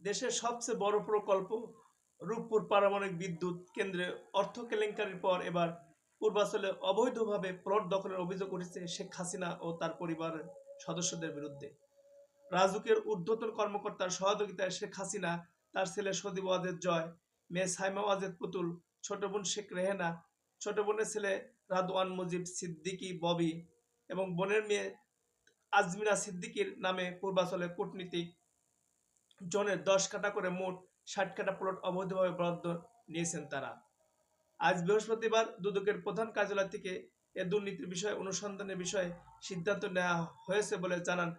দেশের সবচেয়ে বড় প্রকল্প রূপপুর পারমাণবিক বিদ্যুৎ কেন্দ্রে অর্থ কেলেঙ্কারির পর এবার পূর্বাঞ্চলে অবৈধভাবে প্লট দখলের অভিযোগ উঠেছে শেখ হাসিনা ও তার পরিবারের সদস্যদের বিরুদ্ধে। রাজুকের ঊর্ধ্বতন কর্মকর্তার সহযোগিতায় শেখ হাসিনা, তার ছেলে সজীব ওয়াজেদ জয়, মেয়ে সাইমা ওয়াজেদ পুতুল, ছোট বোন শেখ রেহেনা, ছোট বোনের ছেলে রাদওয়ান মুজিব সিদ্দিকী ববি এবং বোনের মেয়ে আজমিনা সিদ্দিকীর নামে পূর্বাঞ্চলে কূটনীতিক জনের ১০ কাঠা করে মোট ৬০ কাঠা প্লট অবৈধভাবে বরাদ্দ নিয়েছেন তারা। আজ বৃহস্পতিবার দুদকের প্রধান কার্যালয় থেকে এ দুর্নীতির বিষয়ে অনুসন্ধানের বিষয়ে সিদ্ধান্ত নেওয়া হয়েছে বলে জানান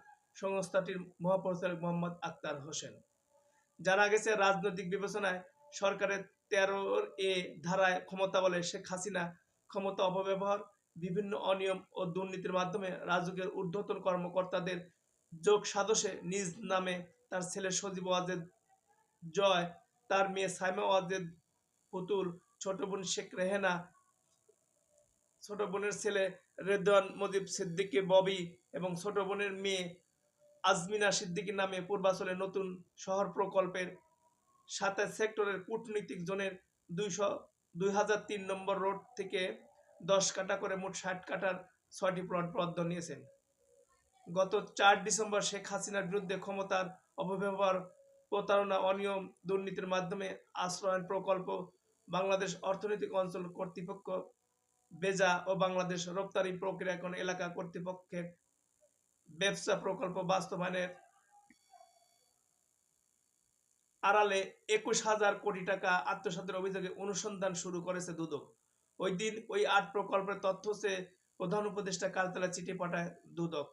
সংস্থাটির মহাপরিচালক মোহাম্মদ আক্তার হোসেন। জানা গেছে, রাজনৈতিক বিবেচনায় সরকারের ১৩ ধারায় ক্ষমতাবলে শেখ হাসিনা ক্ষমতা অপব্যবহার, বিভিন্ন অনিয়ম ও দুর্নীতির মাধ্যমে রাজুকের ঊর্ধ্বতন কর্মকর্তাদের যোগ সাজশে নিজ নামে তার ছেলে সজীব ওয়াজেদ জয়, তার মেয়ে সাইমা ওয়াজেদ পুতুল, ছোট বোন শেখ রেহেনা, ছোট বোনের ছেলে রেদওয়ান মুজিব সিদ্দিকী ববি এবং ছোট বোনের মেয়ে আজমিনা সিদ্দিকীর নামে পূর্বাঞ্চলের নতুন শহর প্রকল্পের ২৭ সেক্টরের কূটনীতিক জোনের ২০০৩ নম্বর রোড থেকে ১০ কাঠা করে মোট ৬০ কাঠার ৬টি প্লট বরাদ্দ নিয়েছেন। গত ৪ ডিসেম্বর শেখ হাসিনার বিরুদ্ধে ক্ষমতার অপব্যবহার, প্রতারণা, অনিয়ম, দুর্নীতির মাধ্যমে আশ্রয়ণ প্রকল্প, বাংলাদেশ অর্থনৈতিক অঞ্চল কর্তৃপক্ষ বেজা ও বাংলাদেশ রপ্তানি প্রক্রিয়াকরণ এলাকা কর্তৃপক্ষের ব্যবসা প্রকল্প বাস্তবায়নের আড়ালে ২১,০০০ কোটি টাকা আত্মসাতের অভিযোগে অনুসন্ধান শুরু করেছে দুদক। ওই দিন ওই ৮ প্রকল্পের তথ্য চেয়ে প্রধান উপদেষ্টা কার্যালয়ে চিঠি পাঠায় দুদক।